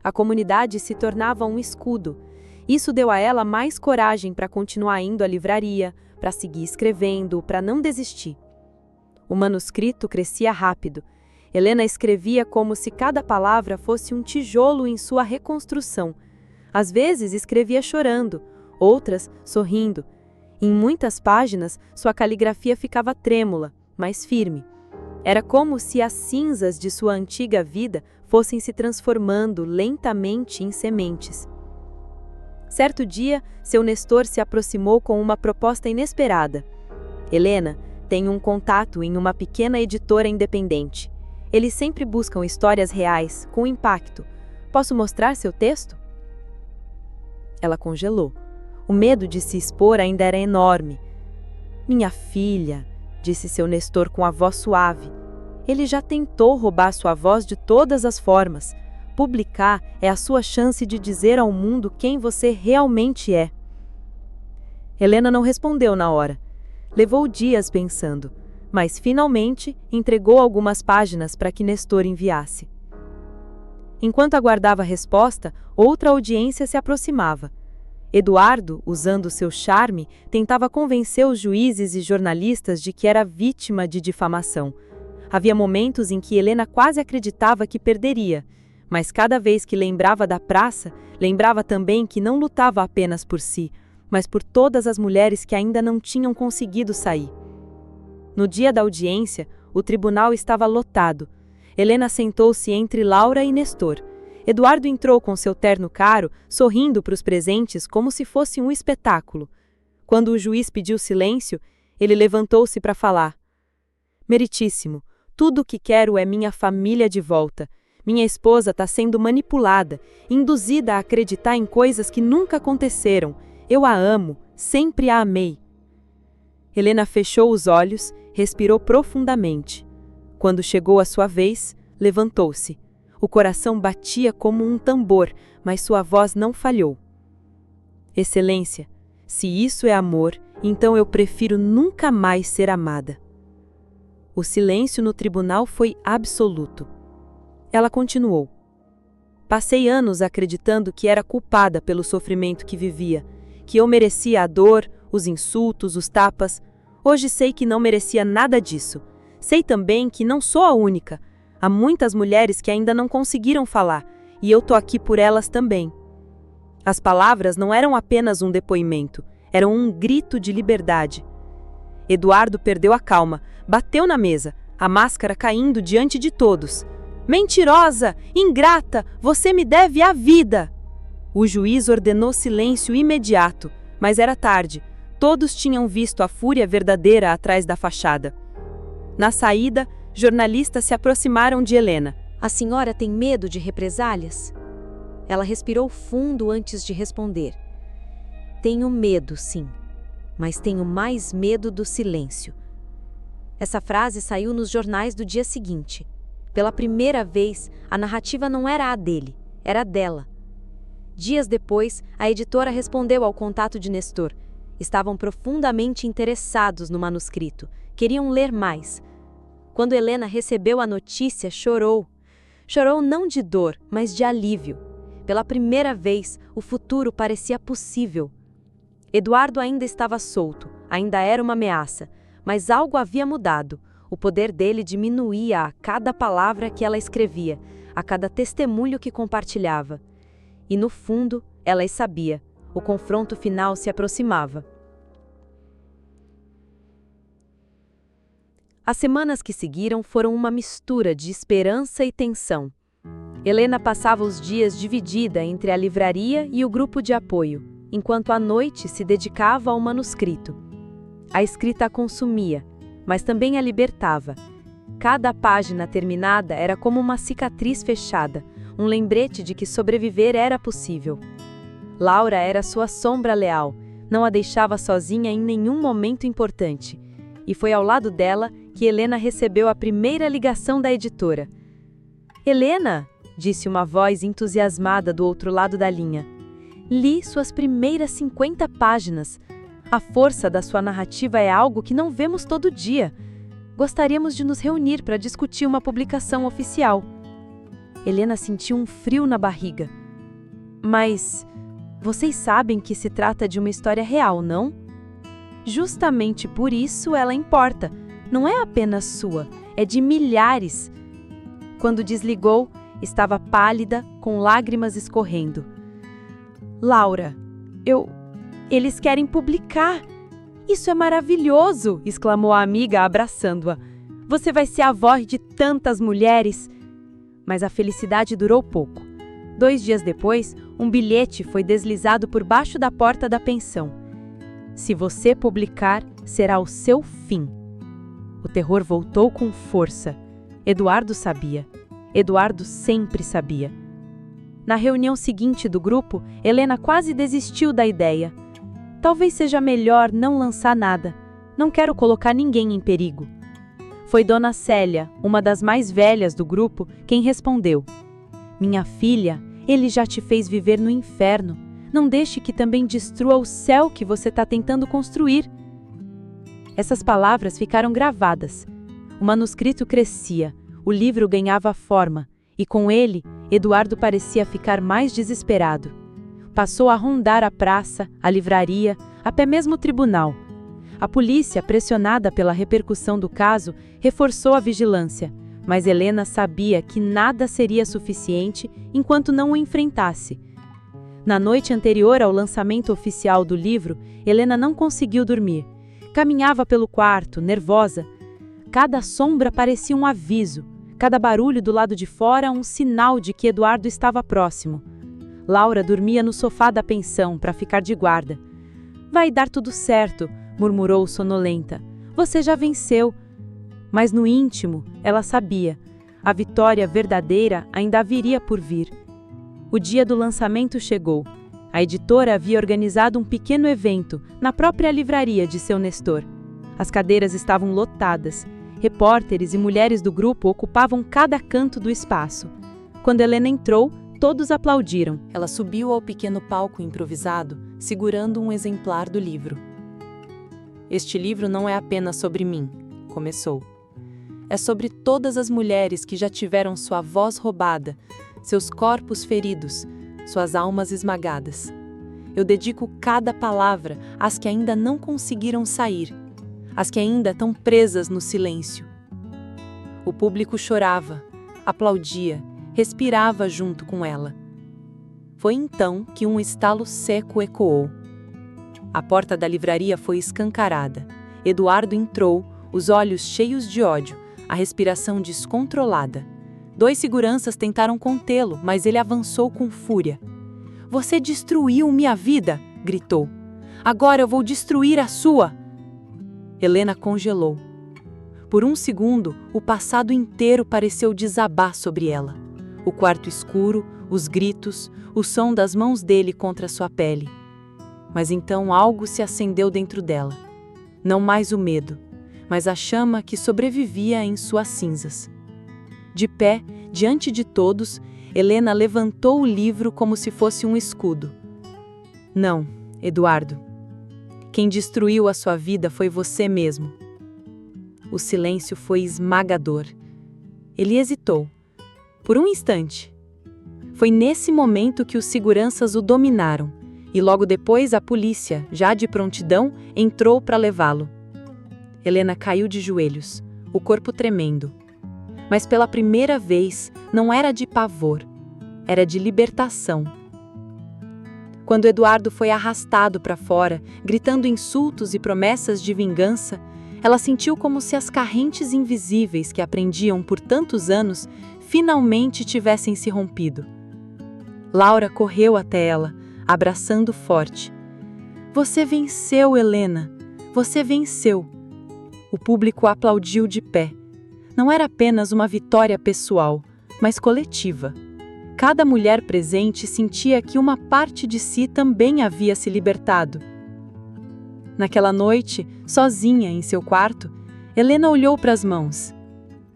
A comunidade se tornava um escudo. Isso deu a ela mais coragem para continuar indo à livraria, para seguir escrevendo, para não desistir. O manuscrito crescia rápido. Helena escrevia como se cada palavra fosse um tijolo em sua reconstrução. Às vezes escrevia chorando, outras sorrindo. Em muitas páginas, sua caligrafia ficava trêmula, mas firme. Era como se as cinzas de sua antiga vida fossem se transformando lentamente em sementes. Certo dia, seu Nestor se aproximou com uma proposta inesperada. "Helena, tem um contato em uma pequena editora independente. Eles sempre buscam histórias reais, com impacto. Posso mostrar seu texto?" Ela congelou. O medo de se expor ainda era enorme. "Minha filha", disse seu Nestor com a voz suave. "Ele já tentou roubar sua voz de todas as formas. Publicar é a sua chance de dizer ao mundo quem você realmente é." Helena não respondeu na hora. Levou dias pensando, mas finalmente entregou algumas páginas para que Nestor enviasse. Enquanto aguardava a resposta, outra audiência se aproximava. Eduardo, usando seu charme, tentava convencer os juízes e jornalistas de que era vítima de difamação. Havia momentos em que Helena quase acreditava que perderia, mas cada vez que lembrava da praça, lembrava também que não lutava apenas por si, mas por todas as mulheres que ainda não tinham conseguido sair. No dia da audiência, o tribunal estava lotado. Helena sentou-se entre Laura e Nestor. Eduardo entrou com seu terno caro, sorrindo para os presentes como se fosse um espetáculo. Quando o juiz pediu silêncio, ele levantou-se para falar. "Meritíssimo, tudo o que quero é minha família de volta. Minha esposa está sendo manipulada, induzida a acreditar em coisas que nunca aconteceram. Eu a amo, sempre a amei. Helena fechou os olhos, respirou profundamente. Quando chegou a sua vez, levantou-se. O coração batia como um tambor, mas sua voz não falhou. Excelência, se isso é amor, então eu prefiro nunca mais ser amada. O silêncio no tribunal foi absoluto. Ela continuou. Passei anos acreditando que era culpada pelo sofrimento que vivia, que eu merecia a dor, os insultos, os tapas. Hoje sei que não merecia nada disso. Sei também que não sou a única. Há muitas mulheres que ainda não conseguiram falar, e eu tô aqui por elas também. As palavras não eram apenas um depoimento, eram um grito de liberdade. Eduardo perdeu a calma, bateu na mesa, a máscara caindo diante de todos. Mentirosa! Ingrata! Você me deve a vida! O juiz ordenou silêncio imediato, mas era tarde. Todos tinham visto a fúria verdadeira atrás da fachada. Na saída, jornalistas se aproximaram de Helena. A senhora tem medo de represálias? Ela respirou fundo antes de responder. Tenho medo, sim, mas tenho mais medo do silêncio. Essa frase saiu nos jornais do dia seguinte. Pela primeira vez, a narrativa não era a dele, era a dela. Dias depois, a editora respondeu ao contato de Nestor. Estavam profundamente interessados no manuscrito, queriam ler mais. Quando Helena recebeu a notícia, chorou. Chorou não de dor, mas de alívio. Pela primeira vez, o futuro parecia possível. Eduardo ainda estava solto, ainda era uma ameaça, mas algo havia mudado. O poder dele diminuía a cada palavra que ela escrevia, a cada testemunho que compartilhava. E no fundo, ela sabia, o confronto final se aproximava. As semanas que seguiram foram uma mistura de esperança e tensão. Helena passava os dias dividida entre a livraria e o grupo de apoio, enquanto à noite se dedicava ao manuscrito. A escrita a consumia, mas também a libertava. Cada página terminada era como uma cicatriz fechada, um lembrete de que sobreviver era possível. Laura era sua sombra leal, não a deixava sozinha em nenhum momento importante. E foi ao lado dela que Helena recebeu a primeira ligação da editora. Helena, disse uma voz entusiasmada do outro lado da linha. Li suas primeiras 50 páginas. A força da sua narrativa é algo que não vemos todo dia. Gostaríamos de nos reunir para discutir uma publicação oficial. Helena sentiu um frio na barriga. Mas vocês sabem que se trata de uma história real, não? Justamente por isso ela importa. Não é apenas sua, é de milhares. Quando desligou, estava pálida, com lágrimas escorrendo. Laura, eles querem publicar. Isso é maravilhoso, exclamou a amiga, abraçando-a. Você vai ser a voz de tantas mulheres. Mas a felicidade durou pouco. 2 dias depois, um bilhete foi deslizado por baixo da porta da pensão. Se você publicar, será o seu fim. O terror voltou com força. Eduardo sabia. Eduardo sempre sabia. Na reunião seguinte do grupo, Helena quase desistiu da ideia. Talvez seja melhor não lançar nada. Não quero colocar ninguém em perigo. Foi Dona Célia, uma das mais velhas do grupo, quem respondeu. Minha filha, ele já te fez viver no inferno. Não deixe que também destrua o céu que você está tentando construir. Essas palavras ficaram gravadas. O manuscrito crescia, o livro ganhava forma, e com ele, Eduardo parecia ficar mais desesperado. Passou a rondar a praça, a livraria, até mesmo o tribunal. A polícia, pressionada pela repercussão do caso, reforçou a vigilância, mas Helena sabia que nada seria suficiente enquanto não o enfrentasse. Na noite anterior ao lançamento oficial do livro, Helena não conseguiu dormir. Caminhava pelo quarto, nervosa. Cada sombra parecia um aviso, cada barulho do lado de fora um sinal de que Eduardo estava próximo. Laura dormia no sofá da pensão para ficar de guarda. Vai dar tudo certo, murmurou sonolenta. Você já venceu. Mas no íntimo, ela sabia. A vitória verdadeira ainda viria por vir. O dia do lançamento chegou. A editora havia organizado um pequeno evento na própria livraria de seu Nestor. As cadeiras estavam lotadas. Repórteres e mulheres do grupo ocupavam cada canto do espaço. Quando Helena entrou, todos aplaudiram. Ela subiu ao pequeno palco improvisado, segurando um exemplar do livro. Este livro não é apenas sobre mim, começou. É sobre todas as mulheres que já tiveram sua voz roubada, seus corpos feridos, suas almas esmagadas. Eu dedico cada palavra às que ainda não conseguiram sair, às que ainda estão presas no silêncio. O público chorava, aplaudia, respirava junto com ela. Foi então que um estalo seco ecoou. A porta da livraria foi escancarada. Eduardo entrou, os olhos cheios de ódio, a respiração descontrolada. 2 seguranças tentaram contê-lo, mas ele avançou com fúria. "Você destruiu minha vida!" gritou. "Agora eu vou destruir a sua!" Helena congelou. Por um segundo, o passado inteiro pareceu desabar sobre ela. O quarto escuro, os gritos, o som das mãos dele contra sua pele. Mas então algo se acendeu dentro dela. Não mais o medo, mas a chama que sobrevivia em suas cinzas. De pé, diante de todos, Helena levantou o livro como se fosse um escudo. "Não, Eduardo. Quem destruiu a sua vida foi você mesmo." O silêncio foi esmagador. Ele hesitou. Por um instante. Foi nesse momento que os seguranças o dominaram, e logo depois a polícia, já de prontidão, entrou para levá-lo. Helena caiu de joelhos, o corpo tremendo. Mas pela primeira vez, não era de pavor, era de libertação. Quando Eduardo foi arrastado para fora, gritando insultos e promessas de vingança, ela sentiu como se as correntes invisíveis que aprendiam por tantos anos finalmente tivessem se rompido. Laura correu até ela, abraçando forte. "Você venceu, Helena! Você venceu!" O público aplaudiu de pé. Não era apenas uma vitória pessoal, mas coletiva. Cada mulher presente sentia que uma parte de si também havia se libertado. Naquela noite, sozinha em seu quarto, Helena olhou para as mãos.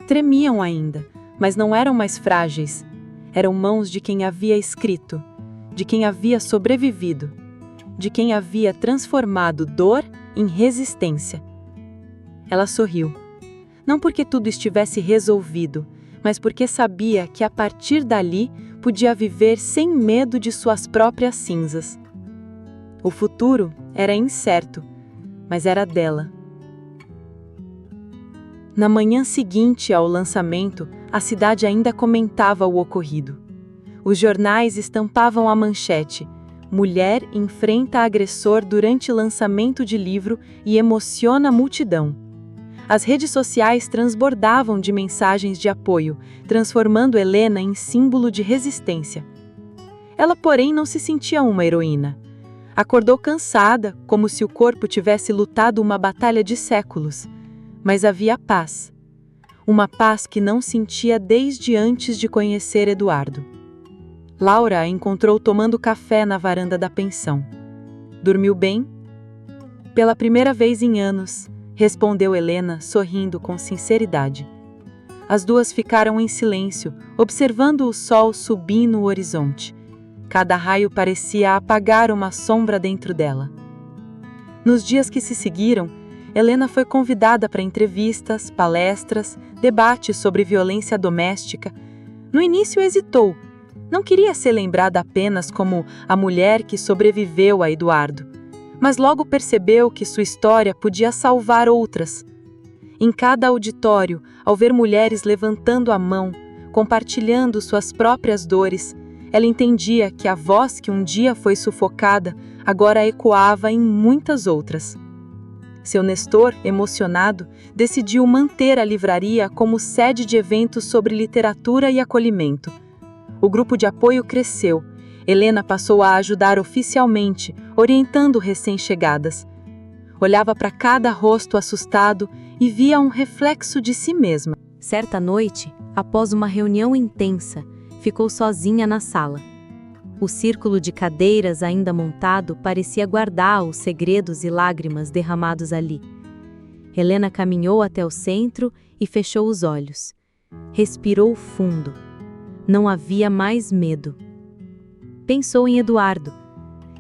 Tremiam ainda, mas não eram mais frágeis. Eram mãos de quem havia escrito, de quem havia sobrevivido, de quem havia transformado dor em resistência. Ela sorriu. Não porque tudo estivesse resolvido, mas porque sabia que a partir dali podia viver sem medo de suas próprias cinzas. O futuro era incerto, mas era dela. Na manhã seguinte ao lançamento, a cidade ainda comentava o ocorrido. Os jornais estampavam a manchete: "Mulher enfrenta agressor durante lançamento de livro e emociona a multidão." As redes sociais transbordavam de mensagens de apoio, transformando Helena em símbolo de resistência. Ela, porém, não se sentia uma heroína. Acordou cansada, como se o corpo tivesse lutado uma batalha de séculos. Mas havia paz. Uma paz que não sentia desde antes de conhecer Eduardo. Laura a encontrou tomando café na varanda da pensão. "Dormiu bem?" "Pela primeira vez em anos", respondeu Helena, sorrindo com sinceridade. As duas ficaram em silêncio, observando o sol subir no horizonte. Cada raio parecia apagar uma sombra dentro dela. Nos dias que se seguiram, Helena foi convidada para entrevistas, palestras, debates sobre violência doméstica. No início hesitou. Não queria ser lembrada apenas como a mulher que sobreviveu a Eduardo, mas logo percebeu que sua história podia salvar outras. Em cada auditório, ao ver mulheres levantando a mão, compartilhando suas próprias dores, ela entendia que a voz que um dia foi sufocada agora ecoava em muitas outras. Seu Nestor, emocionado, decidiu manter a livraria como sede de eventos sobre literatura e acolhimento. O grupo de apoio cresceu. Helena passou a ajudar oficialmente, orientando recém-chegadas. Olhava para cada rosto assustado e via um reflexo de si mesma. Certa noite, após uma reunião intensa, ficou sozinha na sala. O círculo de cadeiras ainda montado parecia guardar os segredos e lágrimas derramados ali. Helena caminhou até o centro e fechou os olhos. Respirou fundo. Não havia mais medo. Pensou em Eduardo.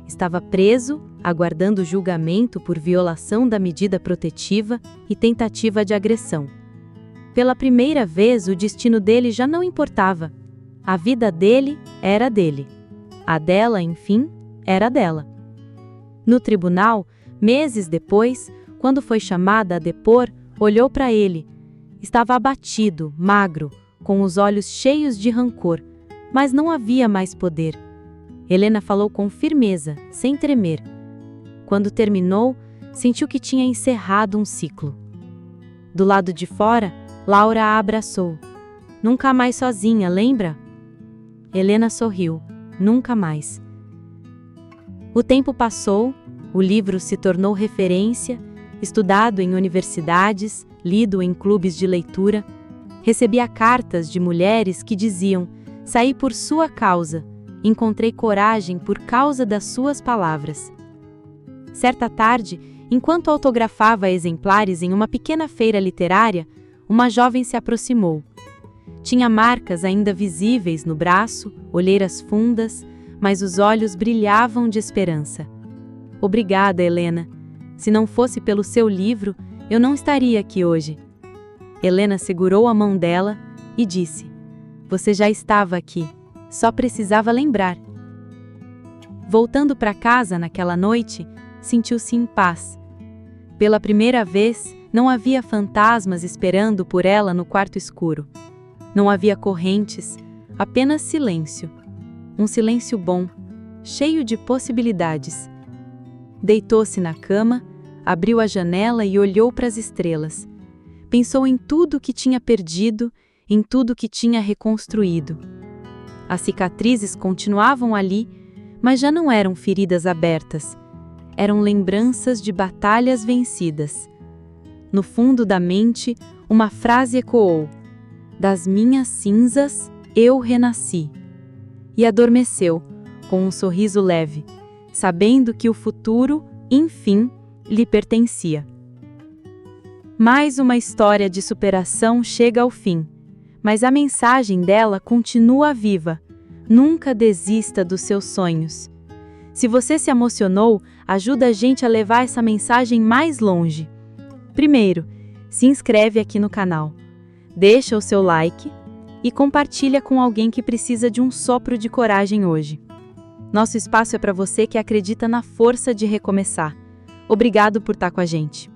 Estava preso, aguardando julgamento por violação da medida protetiva e tentativa de agressão. Pela primeira vez, o destino dele já não importava. A vida dele era dele. A dela, enfim, era dela. No tribunal, meses depois, quando foi chamada a depor, olhou para ele. Estava abatido, magro, com os olhos cheios de rancor, mas não havia mais poder. Helena falou com firmeza, sem tremer. Quando terminou, sentiu que tinha encerrado um ciclo. Do lado de fora, Laura a abraçou. Nunca mais sozinha, lembra? Helena sorriu. Nunca mais. O tempo passou, o livro se tornou referência, estudado em universidades, lido em clubes de leitura. Recebia cartas de mulheres que diziam: saí por sua causa, encontrei coragem por causa das suas palavras. Certa tarde, enquanto autografava exemplares em uma pequena feira literária, uma jovem se aproximou. Tinha marcas ainda visíveis no braço, olheiras fundas, mas os olhos brilhavam de esperança. Obrigada, Helena. Se não fosse pelo seu livro, eu não estaria aqui hoje. Helena segurou a mão dela e disse: você já estava aqui, só precisava lembrar. Voltando para casa naquela noite, sentiu-se em paz. Pela primeira vez, não havia fantasmas esperando por ela no quarto escuro. Não havia correntes, apenas silêncio. Um silêncio bom, cheio de possibilidades. Deitou-se na cama, abriu a janela e olhou para as estrelas. Pensou em tudo que tinha perdido, em tudo que tinha reconstruído. As cicatrizes continuavam ali, mas já não eram feridas abertas. Eram lembranças de batalhas vencidas. No fundo da mente, uma frase ecoou: das minhas cinzas eu renasci. E adormeceu, com um sorriso leve, sabendo que o futuro, enfim, lhe pertencia. Mais uma história de superação chega ao fim, mas a mensagem dela continua viva. Nunca desista dos seus sonhos. Se você se emocionou, ajuda a gente a levar essa mensagem mais longe. Primeiro, se inscreve aqui no canal. Deixa o seu like e compartilha com alguém que precisa de um sopro de coragem hoje. Nosso espaço é para você que acredita na força de recomeçar. Obrigado por estar com a gente.